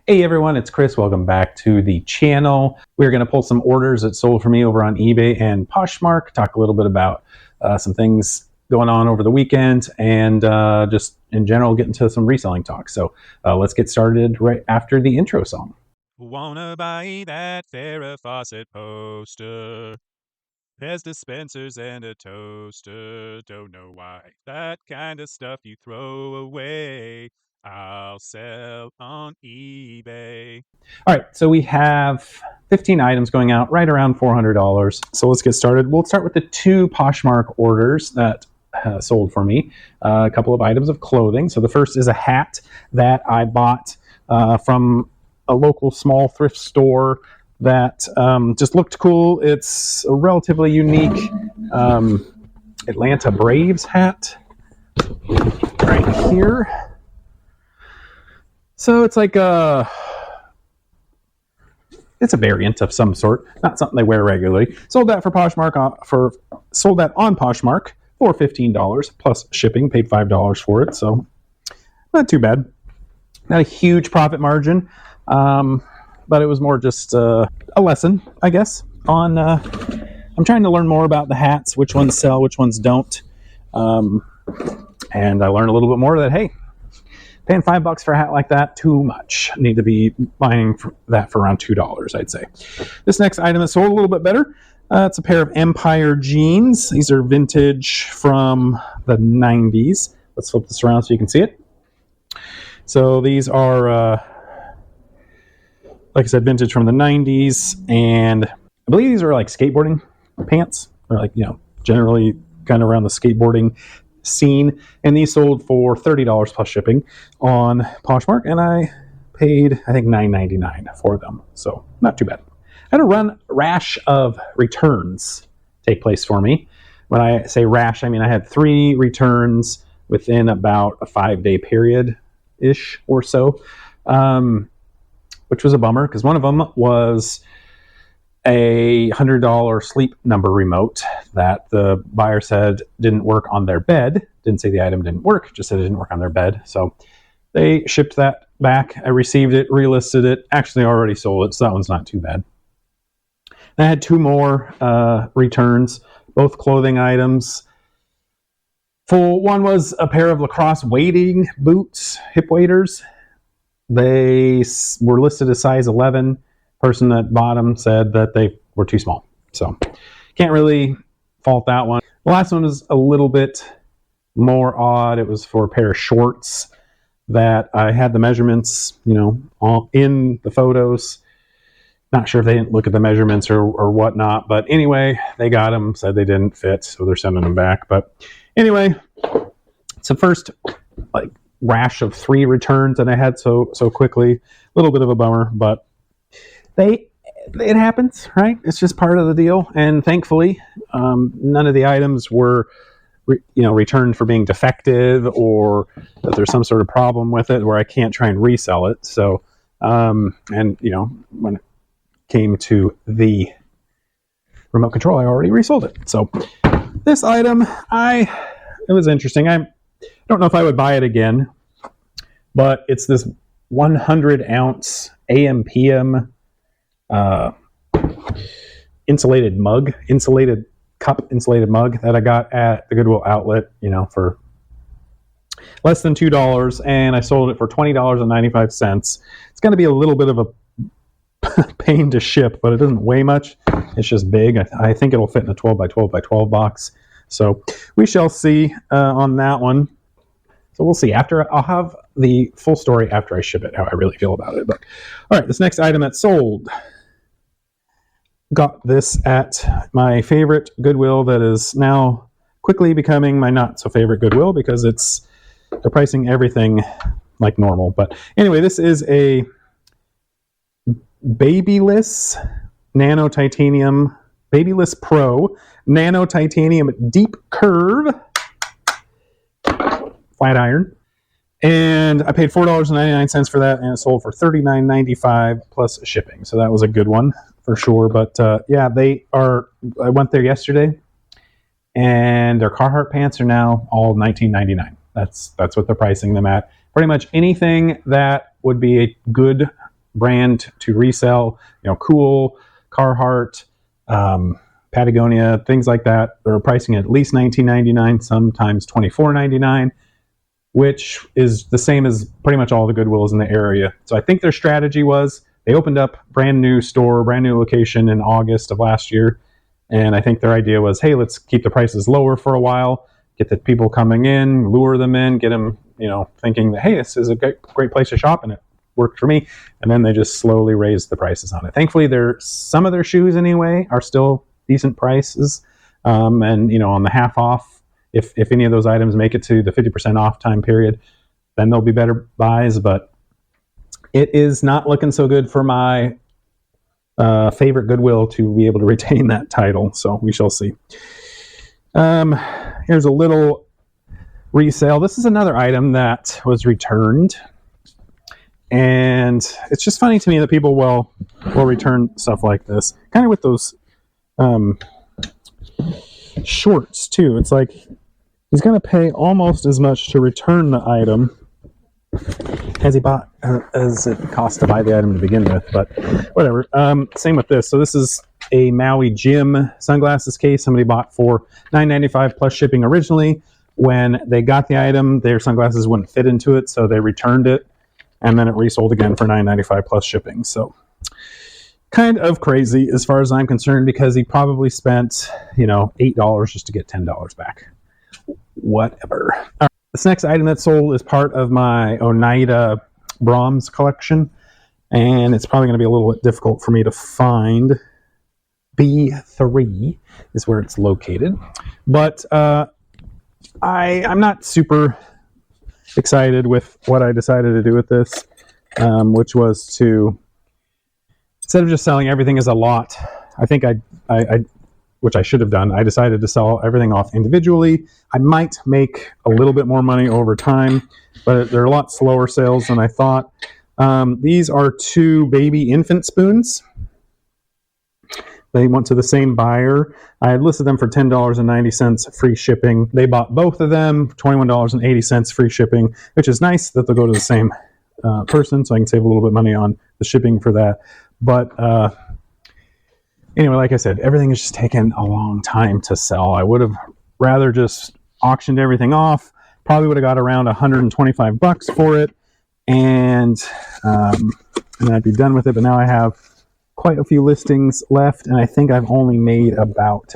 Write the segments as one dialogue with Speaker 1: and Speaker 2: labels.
Speaker 1: Hey everyone, it's Chris. Welcome back to the channel. We're going to pull some orders that sold for me over on eBay and Poshmark, talk a little bit about some things going on over the weekend, and just in general get into some reselling talk. So let's get started right after the intro song.
Speaker 2: Wanna buy that Farrah Fawcett poster? Has dispensers and a toaster. Don't know why. That kind of stuff you throw away. I'll sell on eBay.
Speaker 1: All right, so we have 15 items going out, right around $400. So let's get started. We'll start with the two Poshmark orders that sold for me. A couple of items of clothing. So the first is a hat that I bought from a local small thrift store that just looked cool. It's a relatively unique Atlanta Braves hat right here. So it's like it's a variant of some sort, not something they wear regularly. Sold that for Poshmark sold that on Poshmark for $15 plus shipping. Paid $5 for it, so not too bad. Not a huge profit margin, but it was more just a lesson, I guess. On I'm trying to learn more about the hats, which ones sell, which ones don't, and I learned a little bit more that hey, paying $5 for a hat like that, too much. I need to be buying that for around $2, I'd say. This next item is sold a little bit better. It's a pair of Empire jeans. These are vintage from the 90s. Let's flip this around so you can see it. So these are, like I said, vintage from the 90s. And I believe these are like skateboarding pants. Or like, generally kind of around the skateboarding scene, and these sold for $30 plus shipping on Poshmark, and I paid I think $9.99 for them, so not too bad. I had a rash of returns take place for me. When I say rash, I mean I had 3 returns within about a 5-day period ish or so, which was a bummer because one of them was a $100 Sleep Number remote that the buyer said didn't work on their bed. Didn't say the item didn't work, just said it didn't work on their bed. So they shipped that back. I received it, relisted it, actually already sold it, so that one's not too bad. I had 2 more returns, both clothing items. One was a pair of lacrosse wading boots, hip waders. They were listed as size 11. Person that bought them said that they were too small, so can't really fault that one. The last one was a little bit more odd. It was for a pair of shorts that I had the measurements, all in the photos. Not sure if they didn't look at the measurements or whatnot, but anyway, they got them, said they didn't fit, so they're sending them back. But anyway, it's the first rash of 3 returns that I had so quickly. A little bit of a bummer, but it happens, right? It's just part of the deal. And thankfully, none of the items were, returned for being defective or that there's some sort of problem with it where I can't try and resell it. So, when it came to the remote control, I already resold it. So this item, it was interesting. I don't know if I would buy it again, but it's this 100-ounce AM/PM insulated cup that I got at the Goodwill outlet, for less than $2, and I sold it for $20.95. It's going to be a little bit of a pain to ship, but it doesn't weigh much. It's just big. I think it'll fit in a 12 by 12 by 12 box. So we shall see on that one. So we'll see. I'll have the full story after I ship it, how I really feel about it. But all right, this next item that sold. Got this at my favorite Goodwill that is now quickly becoming my not so favorite Goodwill because they're pricing everything like normal. But anyway, this is a Babyliss Nano Titanium, Babyliss Pro Nano Titanium Deep Curve flat iron. And I paid $4.99 for that, and it sold for $39.95 plus shipping. So that was a good one for sure. But yeah, I went there yesterday, and their Carhartt pants are now all $19.99. That's what they're pricing them at. Pretty much anything that would be a good brand to resell. Cool, Carhartt, Patagonia, things like that. They're pricing at least $19.99, sometimes $24.99, which is the same as pretty much all the Goodwills in the area. So I think their strategy was they opened up brand new store, brand new location in August of last year. And I think their idea was, hey, let's keep the prices lower for a while, get the people coming in, lure them in, get them, thinking that, hey, this is a great place to shop, and it worked for me. And then they just slowly raised the prices on it. Thankfully, some of their shoes anyway are still decent prices. And, on the half off, if any of those items make it to the 50% off time period, then they'll be better buys. But it is not looking so good for my favorite Goodwill to be able to retain that title. So we shall see. Here's a little resale. This is another item that was returned. And it's just funny to me that people will return stuff like this. Kind of with those shorts, too. It's like he's going to pay almost as much to return the item as it cost to buy the item to begin with, but whatever. Same with this. So this is a Maui Jim sunglasses case somebody bought for $9.95 plus shipping originally. When they got the item, their sunglasses wouldn't fit into it, so they returned it, and then it resold again for $9.95 plus shipping. So kind of crazy as far as I'm concerned, because he probably spent, $8 just to get $10 back. Whatever. All right. This next item that's sold is part of my Oneida Brahms collection, and it's probably going to be a little bit difficult for me to find. B3 is where it's located, but I'm not super excited with what I decided to do with this, which was to, instead of just selling everything as a lot, I think I which I should have done, I decided to sell everything off individually. I might make a little bit more money over time, but they're a lot slower sales than I thought. These are 2 baby infant spoons. They went to the same buyer. I had listed them for $10.90 free shipping. They bought both of them, $21.80 free shipping, which is nice that they'll go to the same person, so I can save a little bit of money on the shipping for that. But anyway, like I said, everything is just taking a long time to sell. I would have rather just auctioned everything off. Probably would have got around $125 for it, and I'd be done with it. But now I have quite a few listings left, and I think I've only made about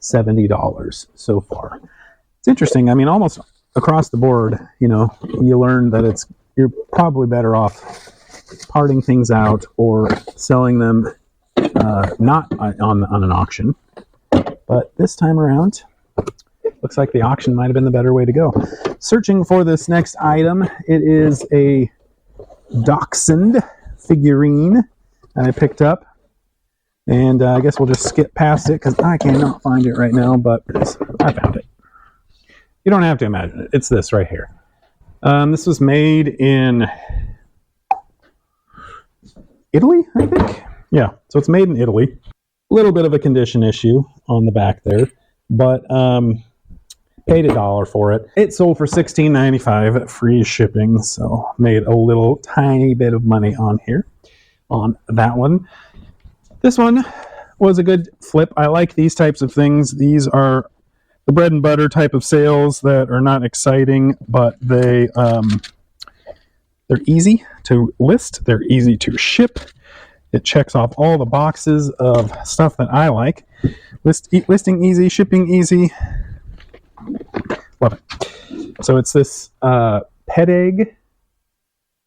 Speaker 1: $70 so far. It's interesting. I mean, almost across the board, you learn that you're probably better off parting things out or selling them not on an auction. But this time around, looks like the auction might have been the better way to go. Searching for this next item, it is a dachshund figurine that I picked up, and I guess we'll just skip past it because I cannot find it right now, but I found it. You don't have to imagine it. It's this right here. This was made in Italy, I think. Yeah, so it's made in Italy. A little bit of a condition issue on the back there, but paid $1 for it. It sold for $16.95 free shipping, so made a little tiny bit of money on here. On that one. This one was a good flip. I like these types of things. These are the bread and butter type of sales that are not exciting, but they're easy to list. They're easy to ship. It checks off all the boxes of stuff that I like. Listing easy, shipping easy. Love it. So it's this pet egg.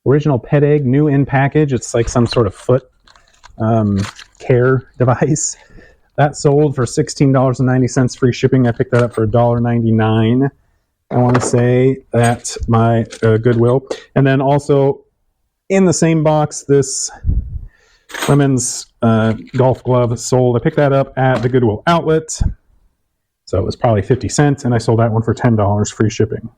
Speaker 1: Original pet egg, new in package. It's like some sort of foot care device. That sold for $16.90 free shipping. I picked that up for $1.99. I want to say at my Goodwill. And then also in the same box, this women's golf glove sold. I picked that up at the Goodwill outlet. So it was probably 50 cents, and I sold that one for $10 free shipping.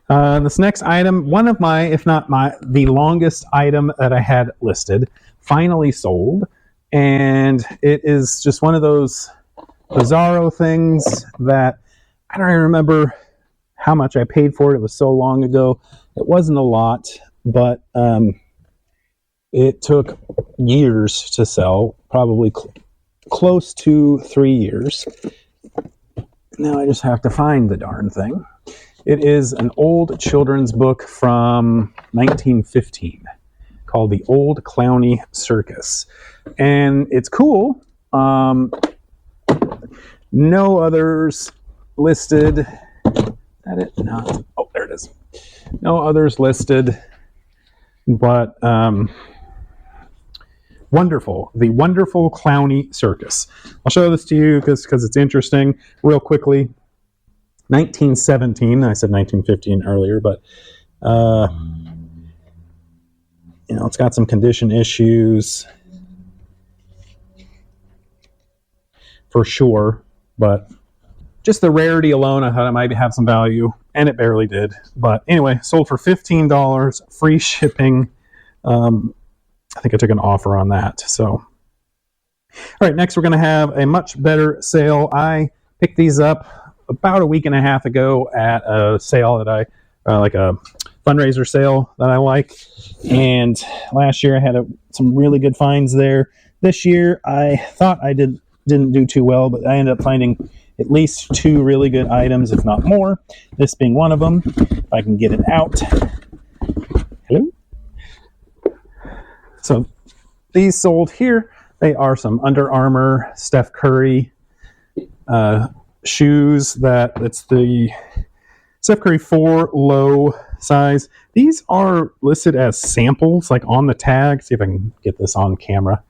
Speaker 1: This next item, one of my, if not the longest item that I had listed, finally sold. And it is just one of those bizarro things that I don't even remember how much I paid for it. It was so long ago. It wasn't a lot, but It took years to sell, probably close to 3 years. Now I just have to find the darn thing. It is an old children's book from 1915 called The Old Clowny Circus. And it's cool. No others listed. Is that it? No. Oh, there it is. No others listed. But wonderful. The Wonderful Clowny Circus. I'll show this to you because it's interesting. Real quickly. 1917. I said 1915 earlier, but it's got some condition issues for sure, but just the rarity alone, I thought it might have some value, and it barely did. But anyway, sold for $15, free shipping. I think I took an offer on that. So, all right, next we're going to have a much better sale. I picked these up about a week and a half ago at a sale that I like a fundraiser sale that I like. And last year I had some really good finds there. This year I thought I didn't do too well, but I ended up finding at least 2 really good items, if not more. This being one of them. If I can get it out. Hello? So these sold here. They are some Under Armour Steph Curry shoes. It's the Steph Curry 4 low size. These are listed as samples, like on the tag. See if I can get this on camera.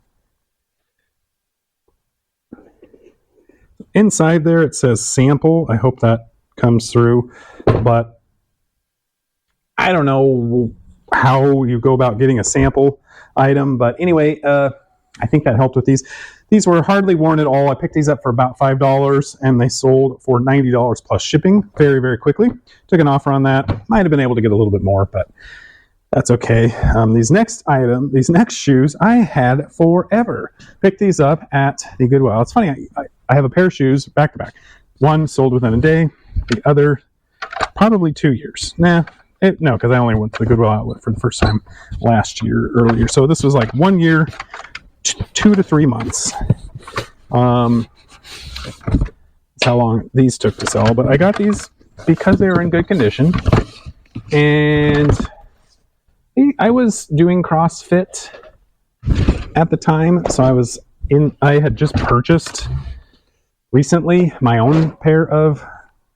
Speaker 1: Inside there it says sample. I hope that comes through, but I don't know how you go about getting a sample item. But anyway, I think that helped with these. These were hardly worn at all. I picked these up for about $5 and they sold for $90 plus shipping very, very quickly. Took an offer on that. Might have been able to get a little bit more, but that's okay. These next shoes, I had forever. Picked these up at the Goodwill. It's funny, I have a pair of shoes back to back. One sold within a day, the other probably 2 years. No, because I only went to the Goodwill outlet for the first time earlier. So this was like 1 year, 2 to 3 months. That's how long these took to sell. But I got these because they were in good condition. And I was doing CrossFit at the time. So I had just purchased recently my own pair of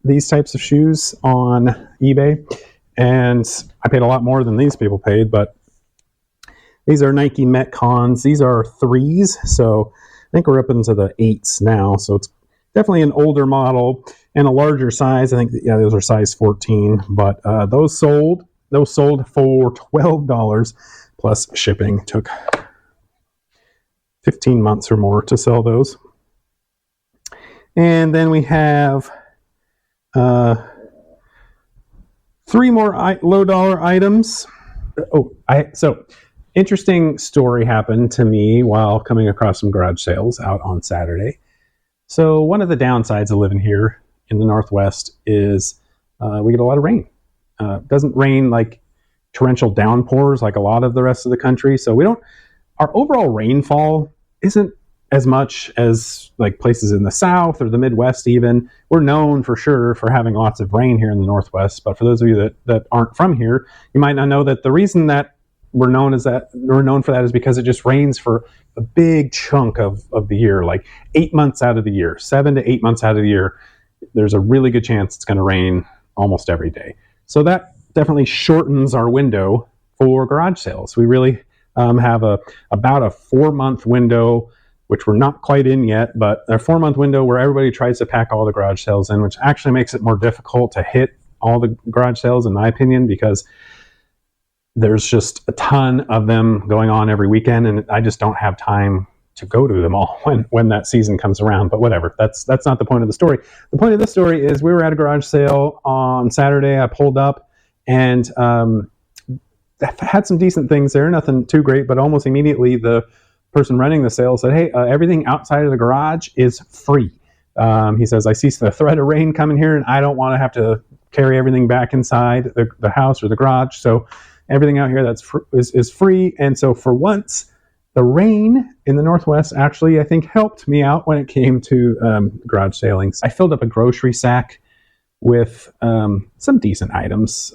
Speaker 1: these types of shoes on eBay. And I paid a lot more than these people paid, but these are Nike Metcons. These are 3s, so I think we're up into the 8s now. So it's definitely an older model and a larger size. I think, those are size 14, but those sold for $12 plus shipping. Took 15 months or more to sell those. And then we have 3 more low-dollar items. So interesting story happened to me while coming across some garage sales out on Saturday. So one of the downsides of living here in the Northwest is we get a lot of rain. It doesn't rain like torrential downpours like a lot of the rest of the country. So our overall rainfall isn't as much as like places in the South or the Midwest even. We're known for sure for having lots of rain here in the Northwest. But for those of you that aren't from here, you might not know that the reason that we're known for that is because it just rains for a big chunk of the year, like 8 months out of the year, 7 to 8 months out of the year. There's a really good chance it's going to rain almost every day. So that definitely shortens our window for garage sales. We really have about a 4-month window, which we're not quite in yet, but a 4-month window where everybody tries to pack all the garage sales in, which actually makes it more difficult to hit all the garage sales, in my opinion, because there's just a ton of them going on every weekend, and I just don't have time to go to them all when that season comes around. But whatever, that's not the point of the story. The point of the story is we were at a garage sale on Saturday. I pulled up and had some decent things there, nothing too great, but almost immediately the person running the sale said, hey, everything outside of the garage is free. He says, I see the threat of rain coming here and I don't want to have to carry everything back inside the house or the garage. So Everything out here is free. And so for once, the rain in the Northwest actually, I think, helped me out when it came to garage sailings. I filled up a grocery sack with some decent items.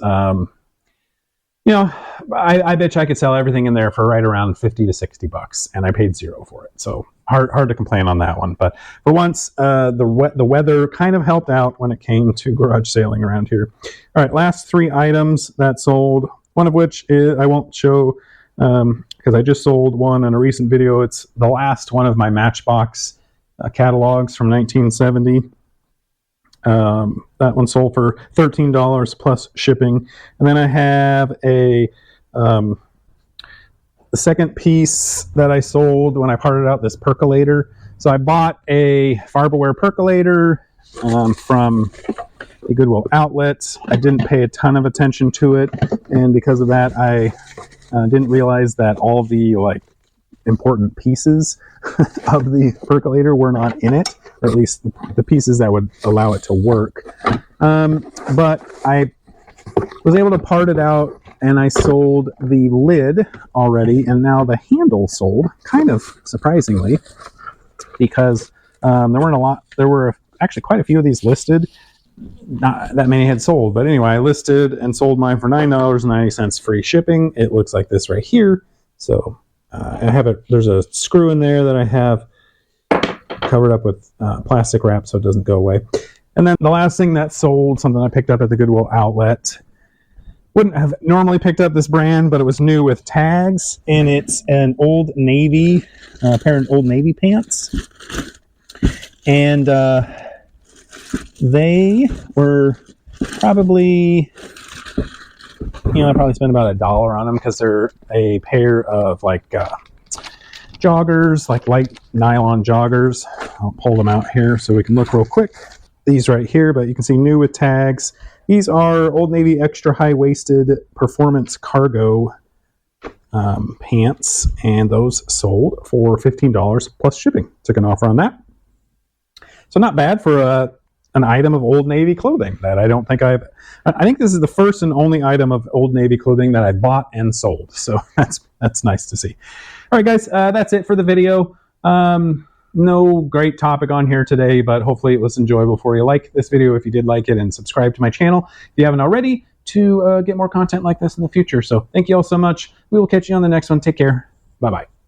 Speaker 1: You know, I bet you I could sell everything in there for right around $50 to $60, and I paid $0 for it. So hard to complain on that one. But for once, the weather kind of helped out when it came to garage sailing around here. All right, last 3 items that sold. One of which is, I won't show because I just sold one in a recent video. It's the last one of my Matchbox catalogs from 1970. That one sold for $13 plus shipping. And then I have the second piece that I sold when I parted out, this percolator. So I bought a Farberware percolator from a Goodwill outlet. I didn't pay a ton of attention to it, and because of that, I didn't realize that all the important pieces of the percolator were not in it, or at least the pieces that would allow it to work. But I was able to part it out, and I sold the lid already, and now the handle sold, kind of surprisingly, because there were actually quite a few of these listed. Not that many had sold, but anyway, I listed and sold mine for $9.90 free shipping. It looks like this right here. So I have it. There's a screw in there that I have covered up with plastic wrap so it doesn't go away. And then the last thing that sold, something I picked up at the Goodwill outlet. Wouldn't have normally picked up this brand, but it was new with tags, and it's an Old Navy pair of Old Navy pants, and they were probably, I probably spent about $1 on them because they're a pair of joggers, like light nylon joggers. I'll pull them out here so we can look real quick. These right here, but you can see new with tags. These are Old Navy extra high-waisted performance cargo pants, and those sold for $15 plus shipping. Took an offer on that. So not bad for an item of Old Navy clothing that I don't think I think this is the first and only item of Old Navy clothing that I bought and sold. So that's nice to see. All right, guys, that's it for the video. No great topic on here today, but hopefully it was enjoyable for you. Like this video if you did like it, and subscribe to my channel if you haven't already to get more content like this in the future. So thank you all so much. We will catch you on the next one. Take care. Bye-bye.